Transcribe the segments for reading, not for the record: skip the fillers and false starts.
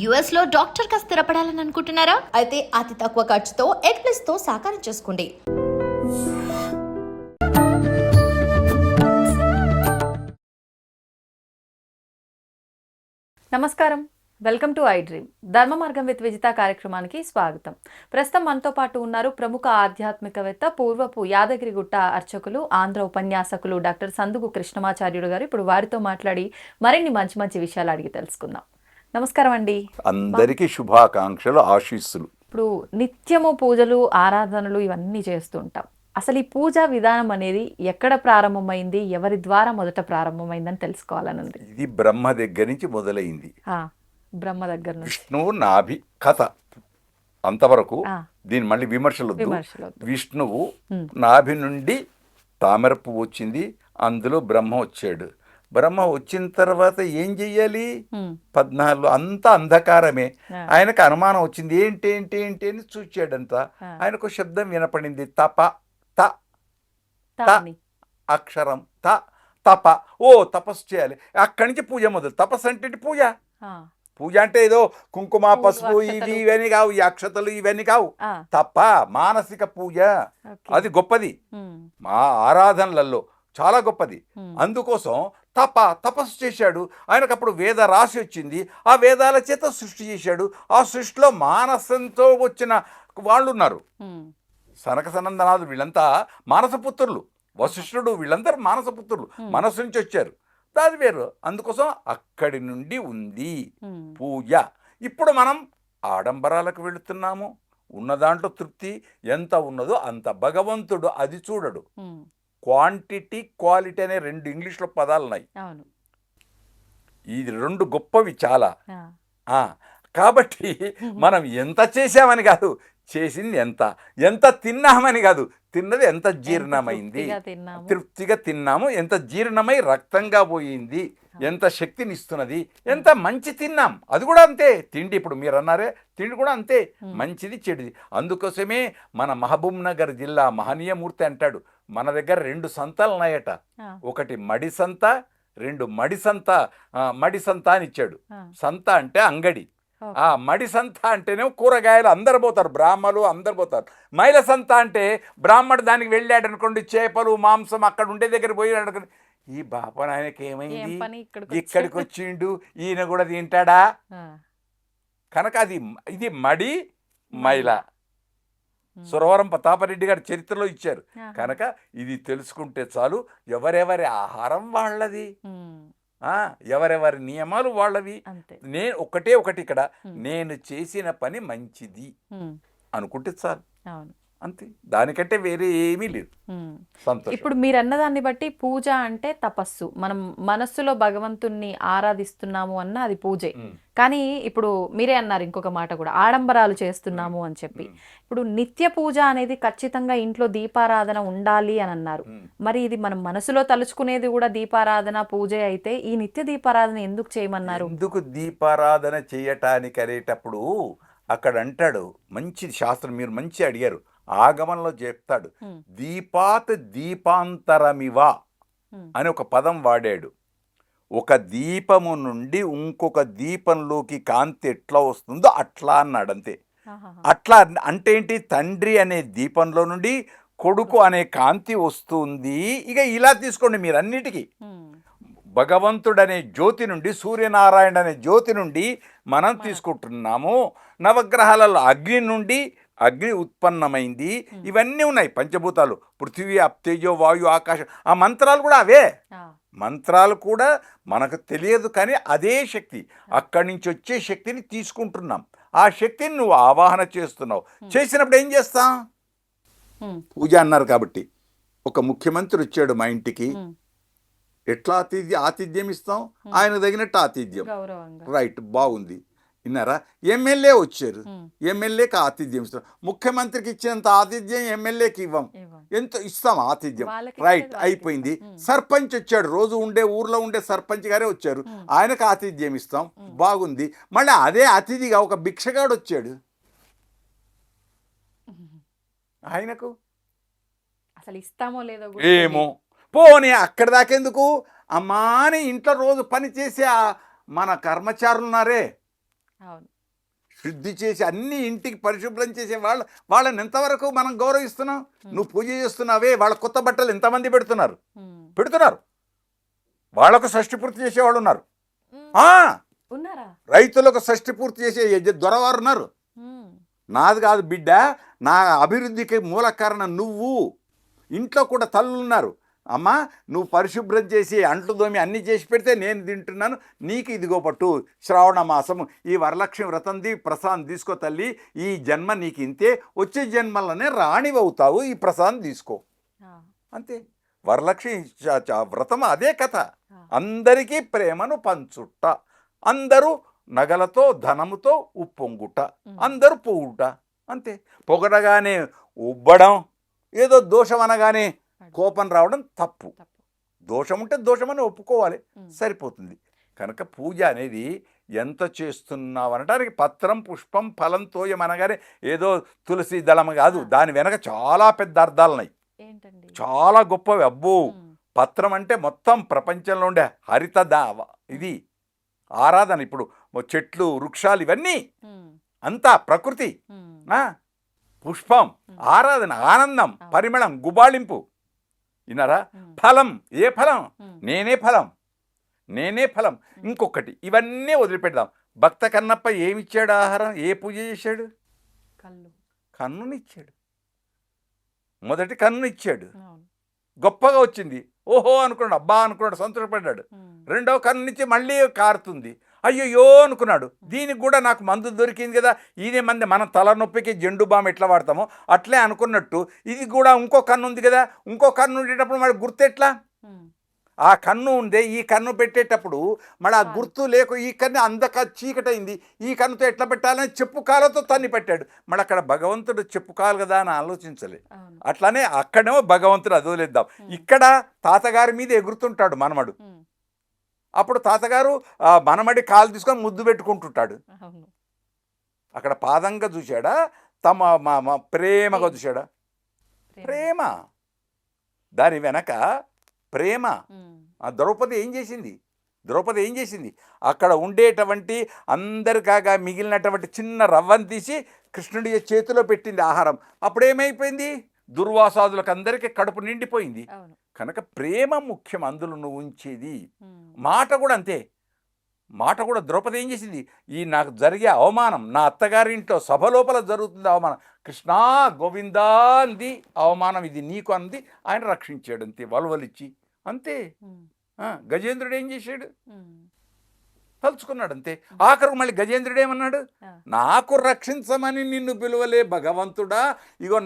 US లో doctor గా స్థిరపడాలని అనుకుంటున్నారా? అయితే అతి తక్కువ ఖర్చుతో ఎగ్ ప్లస్ తో సాకారం చేసుకోండి. నమస్కారం, వెల్కమ్ టు ఐ డ్రీమ్. ధర్మ మార్గం విత్ విజిత కార్యక్రమానికి స్వాగతం. ప్రస్తుతం మనతో పాటు ఉన్నారు ప్రముఖ ఆధ్యాత్మికవేత్త, పూర్వపు యాదగిరిగుట్ట అర్చకులు, ఆంధ్ర ఉపన్యాసకులు డాక్టర్ సందుగు కృష్ణమాచార్యుడు గారు. ఇప్పుడు వారితో మాట్లాడి మరిన్ని మంచి మంచి విషయాలు అడిగి తెలుసుకుందాం. నమస్కారం అండి. అందరికీ శుభాకాంక్షలు, ఆశీస్సులు. ఇప్పుడు నిత్యము పూజలు, ఆరాధనలు ఇవన్నీ చేస్తూ ఉంటాం. అసలు ఈ పూజా విధానం అనేది ఎక్కడ ప్రారంభమైంది, ఎవరి ద్వారా మొదట ప్రారంభమైందని తెలుసుకోవాలని ఉంది. ఇది బ్రహ్మ దగ్గర నుంచి మొదలైంది. బ్రహ్మ దగ్గర నుంచి విష్ణువు నాభి కథ అంతవరకు. దీని మళ్ళీ విమర్శలు. విష్ణువు నాభి నుండి తామర పువ్వు వచ్చింది, అందులో బ్రహ్మ వచ్చాడు. బ్రహ్మ వచ్చిన తర్వాత ఏం చెయ్యాలి? 14 అంతా అంధకారమే. ఆయనకు అనుమానం వచ్చింది, ఏంటి ఏంటి ఏంటి అని చూచాడంతా. ఆయనకు శబ్దం వినపడింది, తప త అక్షరం త తప. ఓ తపస్సు చేయాలి. అక్కడి నుంచి పూజ మొదలు. తపస్సు అంటే పూజ. పూజ అంటే ఏదో కుంకుమ పసుపు ఇవి ఇవన్నీ కావు, ఈ అక్షతలు ఇవన్నీ కావు. తప్ప మానసిక పూజ, అది గొప్పది. మా ఆరాధనలలో చాలా గొప్పది. అందుకోసం తపస్సు చేశాడు. ఆయనకు అప్పుడు వేద రాశి వచ్చింది. ఆ వేదాల చేత సృష్టి చేశాడు. ఆ సృష్టిలో మానసంతో వచ్చిన వాళ్ళు ఉన్నారు. సనక సనందనాథులు వీళ్ళంతా మానసపుత్రులు. వశిష్ఠుడు వీళ్ళందరూ మానసపుత్రులు, మనస్సు నుంచి వచ్చారు. దాని వేరు. అందుకోసం అక్కడి నుండి ఉంది పూజ. ఇప్పుడు మనం ఆడంబరాలకు వెళుతున్నాము. ఉన్న దాంట్లో తృప్తి ఎంత ఉన్నదో అంత. భగవంతుడు అది చూడడు. క్వాంటిటీ, క్వాలిటీ అనే 2 ఇంగ్లీష్లో పదాలు ఉన్నాయి. ఇది 2 గొప్పవి చాలా. కాబట్టి మనం ఎంత చేసామని కాదు, చేసింది ఎంత. ఎంత తిన్నామని కాదు, తిన్నది ఎంత జీర్ణమైంది. తృప్తిగా తిన్నాము, ఎంత జీర్ణమై రక్తంగా పోయింది, ఎంత శక్తినిస్తున్నది, ఎంత మంచి తిన్నాం. అది కూడా అంతే. తిండి ఇప్పుడు మీరు అన్నారే, తిండి కూడా అంతే, మంచిది చెడుది. అందుకోసమే మన మహబూబ్ నగర్ జిల్లా మహనీయమూర్తి అంటాడు, మన దగ్గర 2 సంతాలు ఉన్నాయట. ఒకటి మడి సంత, 2 మడి సంత. మడి సంత అని ఇచ్చాడు. సంత అంటే అంగడి. ఆ మడి సంత అంటేనేమో కూరగాయలు అందరు పోతారు, బ్రాహ్మలు అందరు పోతారు. మైల సంత అంటే బ్రాహ్మడు దానికి వెళ్ళాడు అనుకోండి, చేపలు మాంసం అక్కడ ఉండే దగ్గర పోయాడు అనుకోండి, ఈ బాపన ఆయనకి ఏమైంది, ఇక్కడికి వచ్చిండు, ఈయన కూడా తింటాడా? కనుక ఇది మడి మైల. సురవరం ప్రతాపరెడ్డి గారి చరిత్రలో ఇచ్చారు. కనుక ఇది తెలుసుకుంటే చాలు. ఎవరెవరి ఆహారం వాళ్ళది, ఎవరెవరి నియమాలు వాళ్ళవి. నేను ఒకటి ఇక్కడ, నేను చేసిన పని మంచిది అనుకుంటే చాలు, అంతే. దానికంటే వేరే ఏమీ లేదు. ఇప్పుడు మీరు అన్నదాన్ని బట్టి పూజ అంటే తపస్సు. మనం మనస్సులో భగవంతుణ్ణి ఆరాధిస్తున్నాము అన్న అది పూజే. కానీ ఇప్పుడు మీరే అన్నారు ఇంకొక మాట కూడా, ఆడంబరాలు చేస్తున్నాము అని చెప్పి. ఇప్పుడు నిత్య పూజ అనేది ఖచ్చితంగా ఇంట్లో దీపారాధన ఉండాలి అని అన్నారు. మరి ఇది మనం మనసులో తలుచుకునేది కూడా దీపారాధన పూజే అయితే ఈ నిత్య దీపారాధన ఎందుకు చేయమన్నారు? ఎందుకు దీపారాధన చేయటానికి అనేటప్పుడు అక్కడ అంటాడు, మంచి శాస్త్రం మీరు మంచి అడిగారు. ఆగమంలో చెప్తాడు, దీపాత్ దీపాంతరమివ అని ఒక పదం వాడాడు. ఒక దీపము నుండి ఇంకొక దీపంలోకి కాంతి ఎట్లా వస్తుందో అట్లా అన్నాడు, అంతే. అట్లా అంటే ఏంటి? తండ్రి అనే దీపంలో నుండి కొడుకు అనే కాంతి వస్తుంది. ఇక ఇలా తీసుకోండి మీరు అన్నిటికీ. భగవంతుడనే జ్యోతి నుండి, సూర్యనారాయణ అనే జ్యోతి నుండి మనం తీసుకుంటున్నాము. నవగ్రహాలలో అగ్ని నుండి అగ్ని ఉత్పన్నమైంది. ఇవన్నీ ఉన్నాయి పంచభూతాలు, పృథివీ అప్తేజో వాయు ఆకాశం. ఆ మంత్రాలు కూడా అవే. మంత్రాలు కూడా మనకు తెలియదు, కానీ అదే శక్తి. అక్కడి నుంచి వచ్చే శక్తిని తీసుకుంటున్నాం. ఆ శక్తిని నువ్వు ఆవాహన చేస్తున్నావు. చేసినప్పుడు ఏం చేస్తాం? పూజ అన్నారు కాబట్టి. ఒక ముఖ్యమంత్రి వచ్చాడు మా ఇంటికి, ఎట్లా ఆతిథ్యం ఇస్తాం? ఆయన తగినట్టు ఆతిథ్యం. రైట్, బాగుంది. విన్నారా? ఎమ్మెల్యే వచ్చారు, ఎమ్మెల్యేకి ఆతిథ్యం ఇస్తాం. ముఖ్యమంత్రికి ఇచ్చినంత ఆతిథ్యం ఎమ్మెల్యేకి ఇవ్వం. ఎంత ఇస్తాం ఆతిథ్యం? రైట్, అయిపోయింది. సర్పంచ్ వచ్చాడు, రోజు ఊర్లో ఉండే సర్పంచ్ గారే వచ్చారు, ఆయనకు ఆతిథ్యం ఇస్తాం, బాగుంది. మళ్ళీ అదే అతిథిగా ఒక భిక్షగాడు వచ్చాడు, ఆయనకు అసలు ఇస్తామో లేదో ఏమో. పోనీ అక్కడ దాకెందుకు? అమ్మాని ఇంట్లో రోజు పని చేసే మన కర్మచారులు ఉన్నారే, అవును. శుద్ధి చేసి అన్ని ఇంటికి పరిశుభ్రం చేసే వాళ్ళని ఎంతవరకు మనం గౌరవిస్తున్నాం? నువ్వు పూజ చేస్తున్నావే, వాళ్ళ కొత్త బట్టలు ఎంతమంది పెడుతున్నారు? వాళ్ళకు షష్ఠి పూర్తి చేసేవాళ్ళు ఉన్నారు. ఉన్నారా? రైతులకు షష్ఠి పూర్తి చేసే దొరవారు ఉన్నారు. నాది కాదు బిడ్డ, నా అభివృద్ధికి మూల కారణం నువ్వు. ఇంట్లో కూడా తల్లులు ఉన్నారు. అమ్మా, నువ్వు పరిశుభ్రం చేసి అంట్లు దోమి అన్నీ చేసి పెడితే నేను తింటున్నాను, నీకు ఇదిగో పట్టు శ్రావణ మాసం ఈ వరలక్ష్మి వ్రతంది ప్రసాదం తీసుకో తల్లి, ఈ జన్మ నీకు ఇంతే, వచ్చే జన్మలోనే రాణివవుతావు, ఈ ప్రసాదం తీసుకో అంతే. వరలక్ష్మి వ్రతం అదే కథ. అందరికీ ప్రేమను పంచుట, అందరూ నగలతో ధనముతో ఉప్పొంగుట, అందరూ పొగుట అంతే. పొగడగానే ఉబ్బడం, ఏదో దోషం అనగానే కోపం రావడం తప్పు. దోషం ఉంటే దోషమని ఒప్పుకోవాలి, సరిపోతుంది. కనుక పూజ అనేది ఎంత చేస్తున్నావు అనడానికి పత్రం పుష్పం ఫలం తోయం అనగానే ఏదో తులసి దళం కాదు, దాని వెనక చాలా పెద్ద అర్థాలున్నాయి, చాలా గొప్పవి. అబ్బో, పత్రం అంటే మొత్తం ప్రపంచంలో ఉండే హరిత ఇది ఆరాధన. ఇప్పుడు చెట్లు వృక్షాలు ఇవన్నీ అంతా ప్రకృతి. పుష్పం ఆరాధన, ఆనందం, పరిమళం, గుబాళింపు. విన్నారా? ఫలం, ఏ ఫలం? నేనే ఫలం, నేనే ఫలం. ఇంకొకటి, ఇవన్నీ వదిలిపెడదాం. భక్త కన్నప్ప ఏమిచ్చాడు ఆహారం? ఏ పూజ చేశాడు? కన్నునిచ్చాడు. మొదటి కన్నునిచ్చాడు, గొప్పగా వచ్చింది, ఓహో అనుకున్నాడు, అబ్బా అనుకున్నాడు, సంతోషపడ్డాడు. రెండవ కన్నునిచ్చి మళ్ళీ కారుతుంది, అయ్యో అనుకున్నాడు, దీనికి కూడా నాకు మందు దొరికింది కదా, ఇదే మంది మనం తలనొప్పికి జెండు బామ్ ఎట్లా వాడతామో అట్లే అనుకున్నట్టు ఇది కూడా ఇంకో కన్ను ఉంది కదా, ఇంకో కన్ను ఉండేటప్పుడు మరి గుర్తు ఎట్లా? ఆ కన్ను ఉందే, ఈ కన్ను పెట్టేటప్పుడు మళ్ళీ ఆ గుర్తు లేక ఈ కన్ను అందక చీకటైంది, ఈ కన్నుతో ఎట్లా పెట్టాలని చెప్పు కాలతో తన్ని పెట్టాడు. మళ్ళీ అక్కడ భగవంతుడు చెప్పు కాలు కదా అని ఆలోచించలే. అట్లానే అక్కడేమో భగవంతుడు అది వదిలేద్దాం, ఇక్కడ తాతగారి మీద ఎగురుతుంటాడు మనమడు. అప్పుడు తాతగారు మనమడి కాలు తీసుకొని ముద్దు పెట్టుకుంటుంటాడు. అక్కడ పాదంగా చూశాడా, తమ ప్రేమగా చూశాడా? ప్రేమ, దాని వెనక ప్రేమ. ద్రౌపది ఏం చేసింది? ద్రౌపది ఏం చేసింది? అక్కడ ఉండేటువంటి అందరికాగా మిగిలినటువంటి చిన్న రవ్వను తీసి కృష్ణుడి చేతిలో పెట్టింది ఆహారం. అప్పుడేమైపోయింది? దుర్వాసాదులకు అందరికీ కడుపు నిండిపోయింది. కనుక ప్రేమ ముఖ్యం అందులో నువ్వు ఉంచేది. మాట కూడా అంతే. మాట కూడా ద్రౌపది ఏం చేసింది? ఈ నాకు జరిగే అవమానం, నా అత్తగారింట్లో సభ లోపల జరుగుతుంది అవమానం, కృష్ణా గోవిందా అంది, అవమానం ఇది నీకు అంది, ఆయన రక్షించాడు అంతే, వలవలిచ్చి అంతే. గజేంద్రుడు ఏం చేశాడు? తలుచుకున్నాడు అంతే. ఆఖరు మళ్ళీ గజేంద్రుడు ఏమన్నాడు? నాకు రక్షించమని నిన్ను పిలువలే భగవంతుడా, ఇగో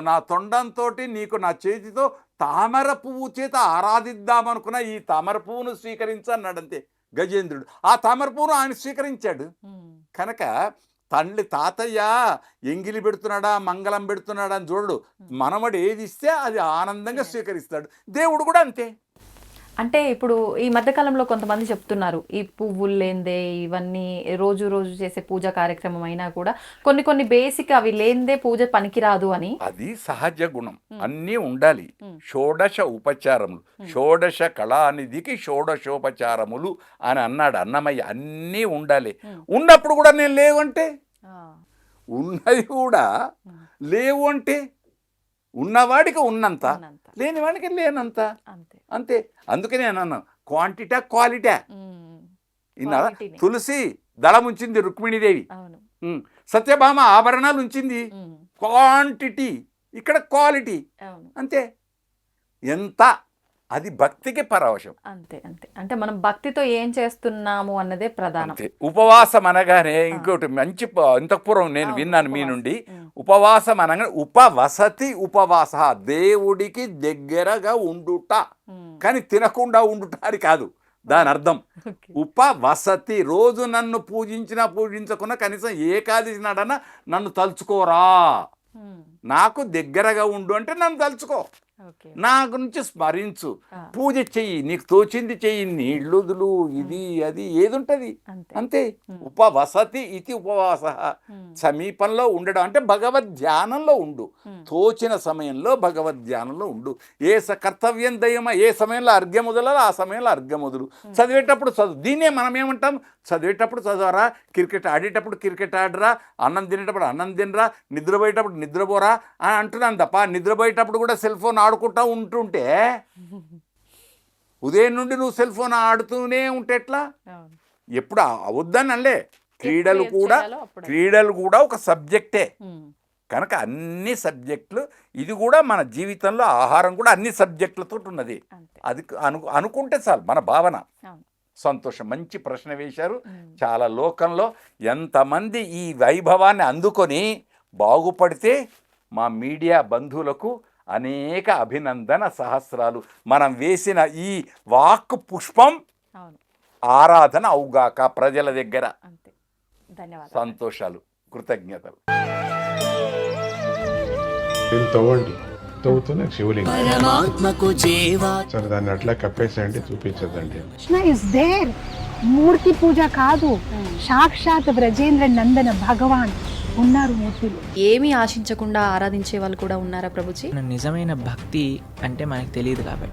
నా తొండంతో నీకు నా చేతితో తామర పువ్వు చేత ఆరాధిద్దామనుకున్న ఈ తామర పువ్వును స్వీకరించన్నాడంతే గజేంద్రుడు. ఆ తామర పువ్వును ఆయన స్వీకరించాడు. కనుక తండ్రి తాతయ్య ఎంగిలి పెడుతున్నాడా మంగళం పెడుతున్నాడా అని చూడడు, మనవడు ఏది ఇస్తే అది ఆనందంగా స్వీకరిస్తాడు. దేవుడు కూడా అంతే. అంటే ఇప్పుడు ఈ మధ్యకాలంలో కొంతమంది చెప్తున్నారు, ఈ పువ్వులు లేందే ఇవన్నీ రోజు రోజు చేసే పూజా కార్యక్రమం అయినా కూడా కొన్ని బేసిక్ అవి లేందే పూజ పనికిరాదు అని. అది సహజ గుణం, అన్నీ ఉండాలి. షోడశ ఉపచారములు, షోడశ కళానిధికి షోడశోపచారములు అని అన్నాడు అన్నమయ్య. అన్నీ ఉండాలి. ఉన్నప్పుడు కూడా నేను లేవంటే, ఉన్నది కూడా లేవు అంటే, ఉన్నవాడికి ఉన్నంత, లేనివాడికి లేనంత అంతే. అందుకే నేను అన్నాను క్వాంటిటా క్వాలిటీ. ఇన్నారా? తులసి దళం ఉంచింది రుక్మిణీదేవి, సత్యభామ ఆభరణాలు ఉంచింది, క్వాంటిటీ, ఇక్కడ క్వాలిటీ అంతే. ఎంత అది భక్తికి పరవశం. అంతే. అంటే మనం భక్తితో ఏం చేస్తున్నాము అన్నదే ప్రధానం. ఉపవాసం అనగానే ఇంకోటి మంచి, ఇంతకు పూర్వం నేను విన్నాను మీ నుండి, ఉపవాసం అనగానే ఉపవసతి ఉపవాస, దేవుడికి దగ్గరగా ఉండుట, కానీ తినకుండా ఉండుట అని కాదు దాని అర్థం. ఉపవసతి, రోజు నన్ను పూజించినా పూజించకున్నా కనీసం ఏకాదశి నాడన్నా నన్ను తలుచుకోరా, నాకు దగ్గరగా ఉండు అంటే నన్ను తలుచుకో ఓకే. నా గురించి స్మరించు, ఆ. పూజ చెయ్యి, నీకు తోచింది చెయ్యి, నీళ్ళుదులు ఇది అది ఏది ఉంటుంది అంతే. అంతే. ఉపవసతి ఇది ఉపవాస, సమీపంలో ఉండడం అంటే భగవద్ ధ్యానంలో ఉండు, తోచిన సమయంలో భగవద్ ధ్యానంలో ఉండు. కర్తవ్యం దయమ, ఏ సమయంలో అర్ఘ్యం వదలాలో ఆ సమయంలో అర్ఘ్యం వదులు. చదివేటప్పుడు చదువు. దీన్నే మనం ఏమంటాం, చదివేటప్పుడు చదవరా, క్రికెట్ ఆడేటప్పుడు క్రికెట్ ఆడరా, అన్నం తినేటప్పుడు అన్నం తినరా, నిద్రపోయేటప్పుడు నిద్రపోరా అని అంటున్నాను తప్ప, నిద్రపోయేటప్పుడు కూడా సెల్ ఫోన్ ఆడుకుంటూ ఉంటుంటే, ఉదయం నుండి నువ్వు సెల్ ఫోన్ ఆడుతూనే ఉంటే ఎట్లా? అవును. ఎప్పుడు అవద్దని అనలే. క్రీడలు ఏది కూడా చేయాలో అప్పుడే. క్రీడలు కూడా ఒక సబ్జెక్టే ఉమ్. కనుక అన్ని సబ్జెక్టులు, ఇది కూడా మన జీవితంలో ఆహారం కూడా అన్ని సబ్జెక్టులతో ఉన్నది. అంతే. అది అనుకుంటే చాలు మన భావన. అవును. సంతోషం. మంచి ప్రశ్న వేశారు. చాలా లోకంలో ఎంతమంది ఈ వైభవాన్ని అందుకొని బాగుపడితే మా మీడియా బంధువులకు అనేక అభినందన సహస్రాలు. మనం వేసిన ఈ వాక్ పుష్పం అవును. ఆరాధన అవుగాక ప్రజల దగ్గర. అంతే. ధన్యవాదాలు. సంతోషాలు, కృతజ్ఞతలు. దీన్ని తవ్వండి, తవ్వుతూనే శివలింగం. పరమాత్మకు జీవా సరే దాన్ని అట్లా కప్పేసేయండి, చూపించదండి. Krishna is there. మూర్తి పూజ కాదు, సాక్షాత్ బ్రజేంద్ర నందన భగవాన్ ఉన్నారు మూర్తిలో. ఏమీ ఆశించకుండా ఆరాధించే వాళ్ళు కూడా ఉన్నారా ప్రభుజీ? నిజమైన భక్తి అంటే మనకు తెలియదు కాబట్టి